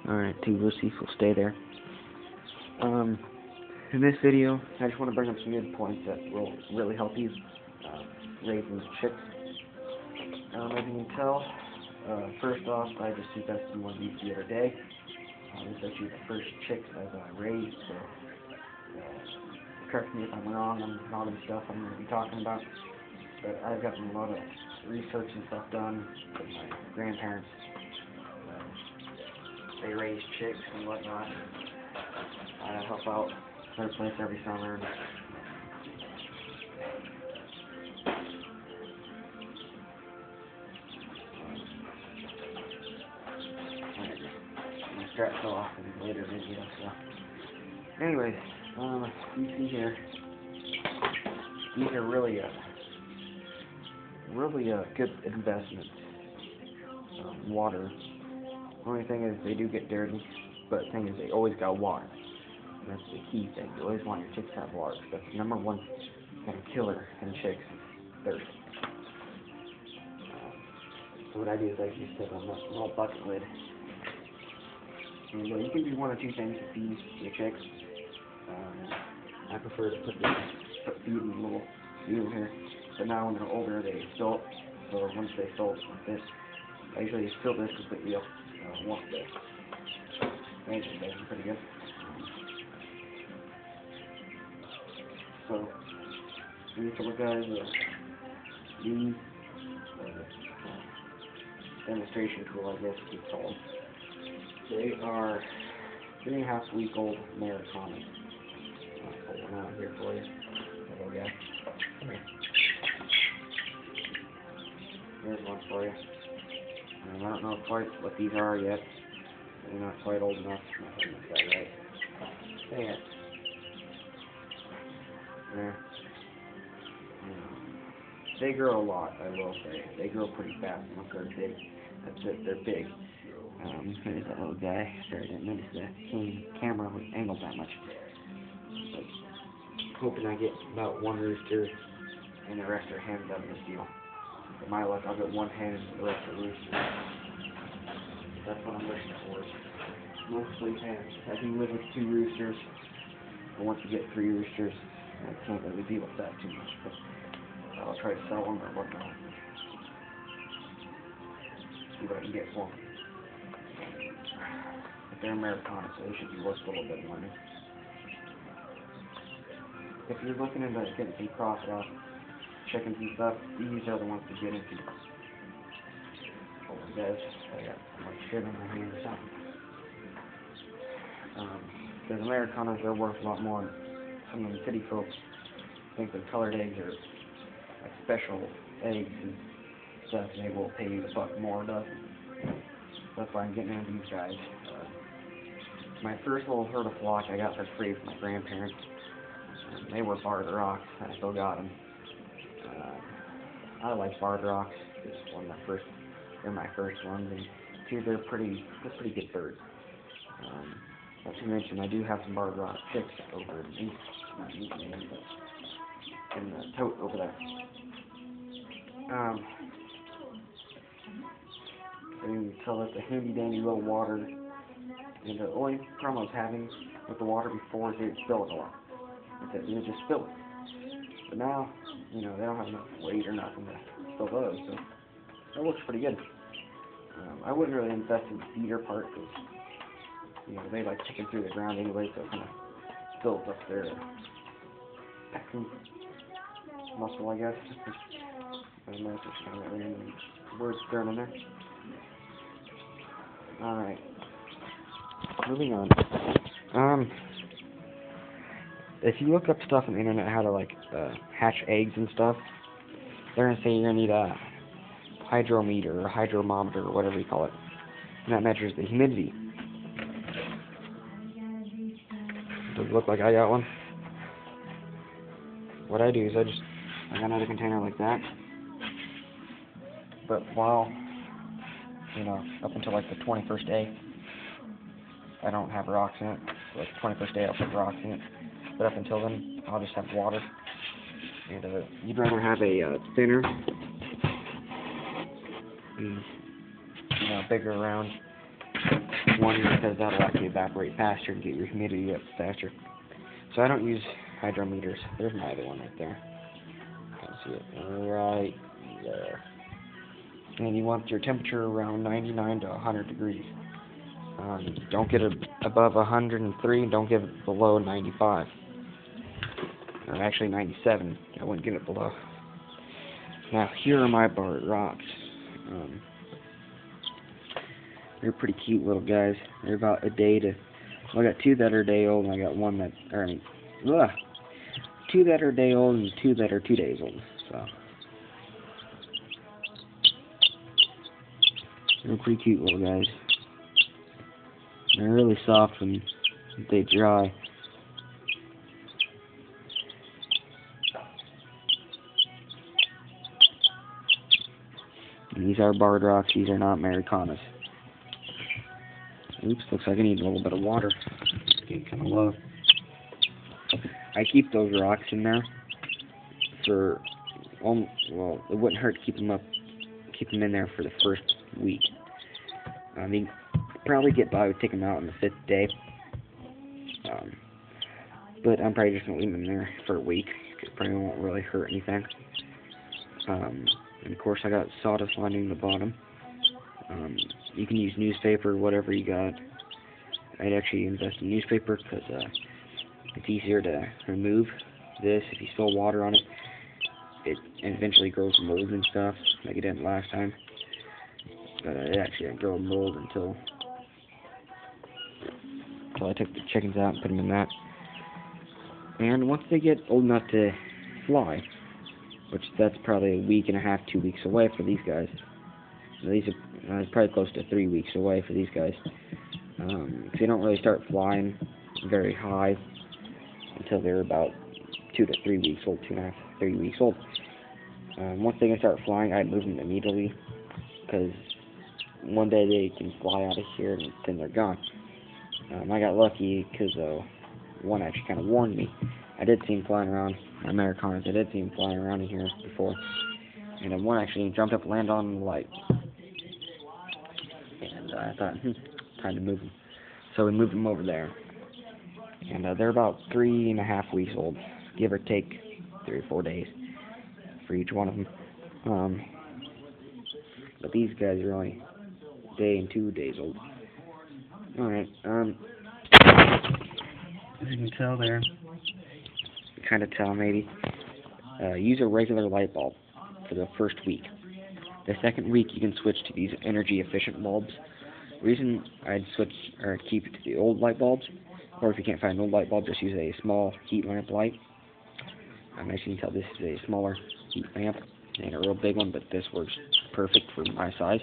Alright, two Lucy's will stay there. In this video, I just want to bring up some good points that will really help you raise these chicks. As you can tell, first off, I just invested one of these the other day. This is actually the first chicks that I raised, so correct me if I'm wrong on all the stuff I'm going to be talking about. But I've gotten a lot of research and stuff done with my grandparents. They raise chicks and whatnot. I help out their place every summer. My strap fell off in a later video, so. Anyways, you see here, these are really a good investment. Water. The only thing is they do get dirty, but the thing is they always got water. And that's the key thing. You always want your chicks to have water. That's the number one kind of killer in chicks is thirst. So what I do is I just put on a little bucket lid. And you can do one or two things to feed your chicks. I prefer to put feed in a little view here. But now when they're older, they stolt. So once they stolt like this, I usually fill this completely up once they they're pretty good. So these couple guys these demonstration tool, I guess we call them. They are 3.5 week old Americanas. I'll pull one out here for you. Little guy. Come here. Here's one for you. I don't know quite what these are yet. They're not quite old enough. Not quite right. There. There. They grow a lot, I will say. They grow pretty fast once they're big. That's it, they're big. There's that little guy. Sorry, I didn't notice the camera was angled that much. But hoping I get about one rooster and the rest are hens out of this deal. For my luck, I'll get one hen and the rest are roosters. That's what I'm wishing for. Mostly hens. I can live with 2 roosters. But once you get 3 roosters, I can't really deal with that too much. But I'll try to sell them or whatnot. See what I can get for them. But they're Americanas, so they should be worth a little bit of money. If you're looking into getting some cross-out chickens and stuff, these are the ones to get into. Oh, guys, I got like shit on my hand or something. Because Americanas are worth a lot more. Some of the city folks think that colored eggs are like special eggs and stuff, and they will pay you $1 more a dozen. That's why I'm getting into these guys. My first little herd of flock I got for free from my grandparents. They were barred rocks. I still got them. I like barred rocks. They're my first ones, and two, they're pretty good birds. Not to mention, I do have some barred rock chicks over in the tote over there. So you can tell it's a handy dandy little water, and the only problem I was having with the water before is they'd spill it a lot. You just spill it. But now, they don't have enough weight or nothing to spill those, so that looks pretty good. I wouldn't really invest in the feeder part because, they like kicking through the ground anyway, so it kind of fills up their pecking muscle, I guess. I don't know if it's kind of random words thrown in there. Alright. Moving on. If you look up stuff on the internet how to hatch eggs and stuff, they're gonna say you're gonna need a hydrometer or hydromometer or whatever you call it, and that measures the humidity. Does it look like I got one? What I do is I got another container like that, but while up until like the 21st day, I don't have rocks in it. So like the 21st day, I'll put rocks in it. But up until then, I'll just have water. And you'd rather have a thinner, bigger round one because that'll actually evaporate faster and get your humidity up faster. So I don't use hydrometers. There's my other one right there. Can't see it right there. And you want your temperature around 99 to 100 degrees. Don't get it above 103. Don't get it below 95. Or actually 97. I wouldn't get it below. Now here are my barred rocks. They're pretty cute little guys. They're about a day to. Well, I got 2 that are a day old, and I got 1 that are 2 that are a day old and 2 that are 2 days old. So they're pretty cute little guys. They're really soft when they dry. And these are barred rocks. These are not Americanas. Oops, looks like I need a little bit of water. It's getting kind of low. I keep those rocks in there for, well, it wouldn't hurt to keep them in there for the first week. I mean, probably get by with taking them out on the 5th day. But I'm probably just going to leave them there for a week, because it probably won't really hurt anything. And of course I got sawdust lining the bottom. You can use newspaper, whatever you got. I'd actually invest in newspaper because it's easier to remove this. If you spill water on it, it eventually grows mold and stuff, like it didn't last time. But it actually didn't grow mold until I took the chickens out and put them in that. And once they get old enough to fly, which that's probably a week and a half, 2 weeks away for these guys. These are probably close to 3 weeks away for these guys. They don't really start flying very high until they're about 2 to 3 weeks old, 2.5, 3 weeks old. Once they can start flying, I move them immediately, because one day they can fly out of here and then they're gone. I got lucky because one actually kind of warned me. I did see him flying around, Americanas, I did see him flying around in here before. And one actually jumped up and landed on the light. And I thought, time to move them. So we moved them over there. And they're about 3.5 weeks old, give or take 3 or 4 days for each one of them. But these guys are only a day and 2 days old. Alright, as you can tell there, kind of tell maybe, use a regular light bulb for the first week. The second week you can switch to these energy efficient bulbs. The reason I'd switch or keep it to the old light bulbs, or if you can't find an old light bulb, just use a small heat lamp light. As you can tell, this is a smaller heat lamp, and a real big one, but this works perfect for my size.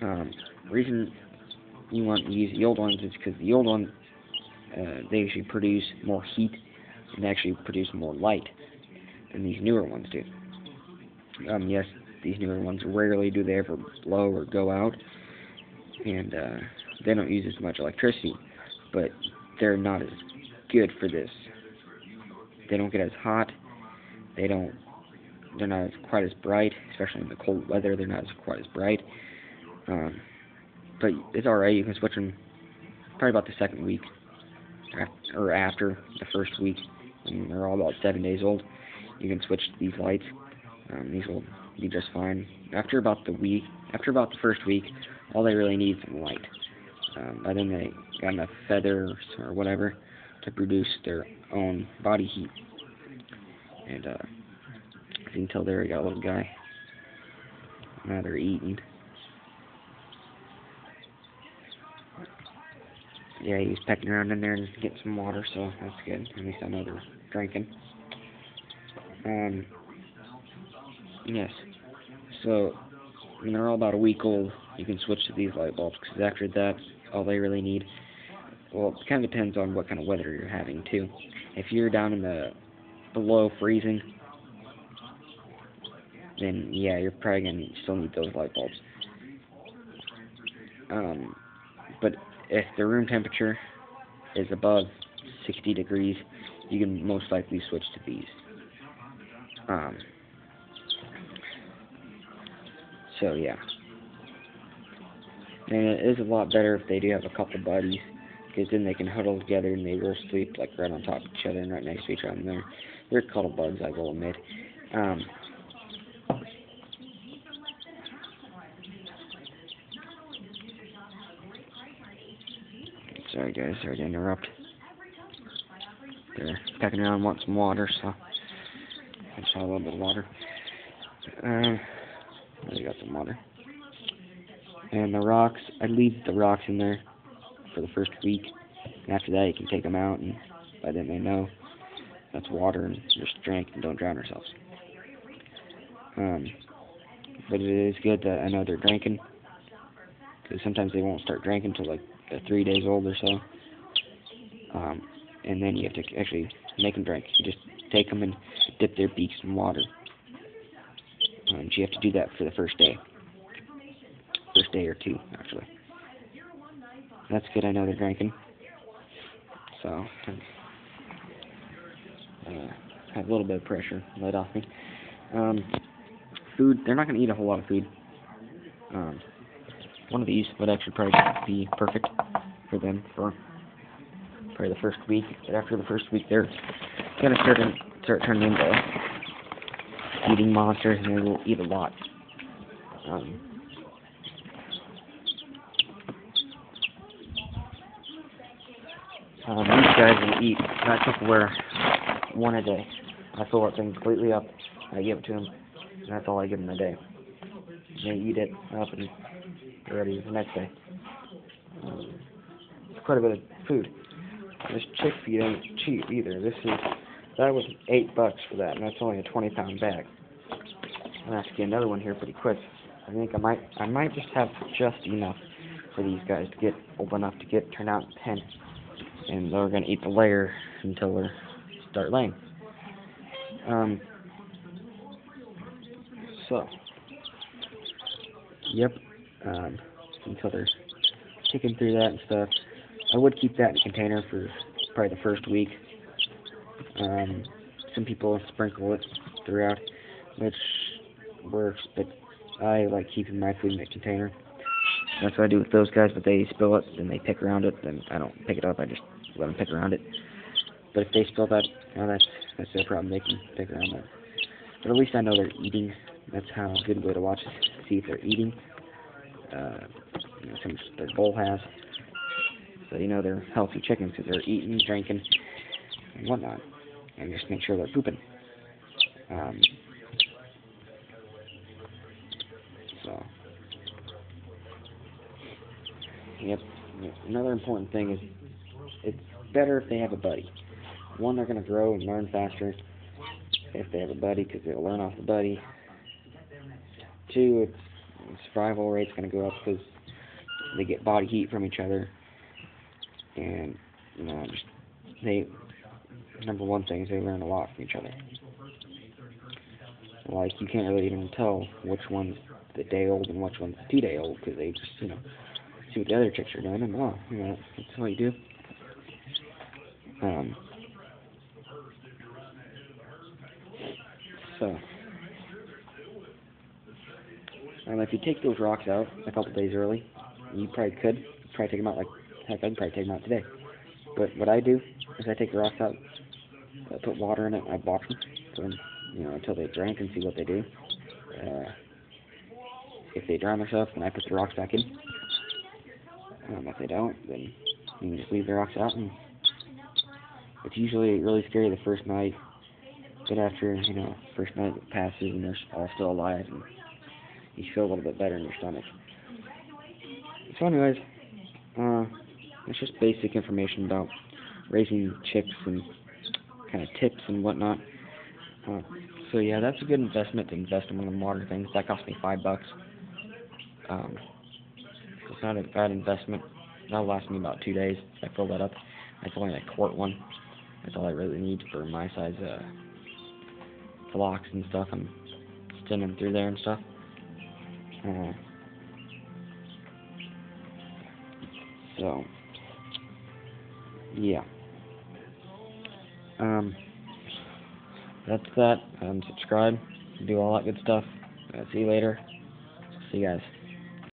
The reason you want to use the old ones is because the old ones, they actually produce more heat and actually produce more light than these newer ones do. Yes, these newer ones, rarely do they ever blow or go out, and they don't use as much electricity, but they're not as good for this. They don't get as hot, they're not as quite as bright, especially in the cold weather, they're not as quite as bright. But it's alright, you can switch them probably about the second week, or after the first week, when they're all about 7 days old. You can switch to these lights. These will be just fine. After about the first week, all they really need is some light. By then they got enough feathers or whatever to produce their own body heat. And as you can tell there, we got a little guy. Now they're eating. Yeah, he's pecking around in there and getting some water, so that's good. At least I know they're drinking. Yes. So when they're all about a week old, you can switch to these light bulbs, because after that, all they really need, well, it kind of depends on what kind of weather you're having, too. If you're down in the below freezing, then, yeah, you're probably going to still need those light bulbs. But if the room temperature is above 60 degrees, you can most likely switch to these. So, yeah. And it is a lot better if they do have a couple buddies, because then they can huddle together and they will sleep like right on top of each other and right next to each other. And they're cuddle bugs, I will admit. Sorry guys, sorry to interrupt. They're pecking around, want some water, so I just have a little bit of water. They got some water. And the rocks, I leave the rocks in there for the first week. And after that, you can take them out, and by then they know that's water and just drink and don't drown yourselves. But it is good that I know they're drinking, because sometimes they won't start drinking until like 3 days old or so. And then you have to actually make them drink. You just take them and dip their beaks in water. And you have to do that for the first day. First day or two, actually. That's good, I know they're drinking. So, have a little bit of pressure laid off me. Food, they're not going to eat a whole lot of food. One of these would actually probably be perfect for them for probably the first week. But after the first week, they're going to start turning into eating monsters, and they will eat a lot. These guys will eat not Tupperware one a day. I fill that thing completely up, I give it to them, and that's all I give them a day. They eat it up and they're ready the next day. It's quite a bit of food. This chick feed ain't cheap either. That was $8 for that, and that's only a 20-pound bag. I'm gonna have to get another one here pretty quick. I think I might just have just enough for these guys to get old enough to turn out in pen, and they're gonna eat the layer until they start laying. So, yep. Until they're kicking through that and stuff. I would keep that in a container for probably the first week. Some people sprinkle it throughout, which works, but I like keeping my food in a container. That's what I do with those guys, but they spill it, then they pick around it, then I don't pick it up, I just let them pick around it. But if they spill that, well, that's their problem, they can pick around that. But at least I know they're eating. That's how a good way to watch it, see if they're eating. How much their bowl has. So you know they're healthy chickens because they're eating, drinking, and whatnot. And just make sure they're pooping. So, yep. Another important thing is it's better if they have a buddy. One, they're going to grow and learn faster if they have a buddy because they'll learn off the buddy. Two, survival rate's going to go up because they get body heat from each other. And, number one thing is they learn a lot from each other. Like, you can't really even tell which one's the day old and which one's the 2 day old because they just, see what the other chicks are doing and, that's what you do. So, if you take those rocks out a couple days early, you probably could take them out heck, I'd probably take them out today. But what I do is I take the rocks out, I put water in it, and I watch them, until they drink and see what they do. If they drown themselves, then I put the rocks back in. If they don't, then you can just leave the rocks out. And it's usually really scary the first night, but after, first night passes and they're all still alive, and you feel a little bit better in your stomach. So anyways, it's just basic information about raising chicks and kind of tips and whatnot. So yeah, that's a good investment to invest in one of the modern things. That cost me $5. It's not a bad investment. That'll last me about 2 days. I fill that up. It's only a quart one. That's all I really need for my size flocks and stuff. I'm sending them through there and stuff. So, yeah. That's that. Subscribe. Do all that good stuff. See you later. See you guys.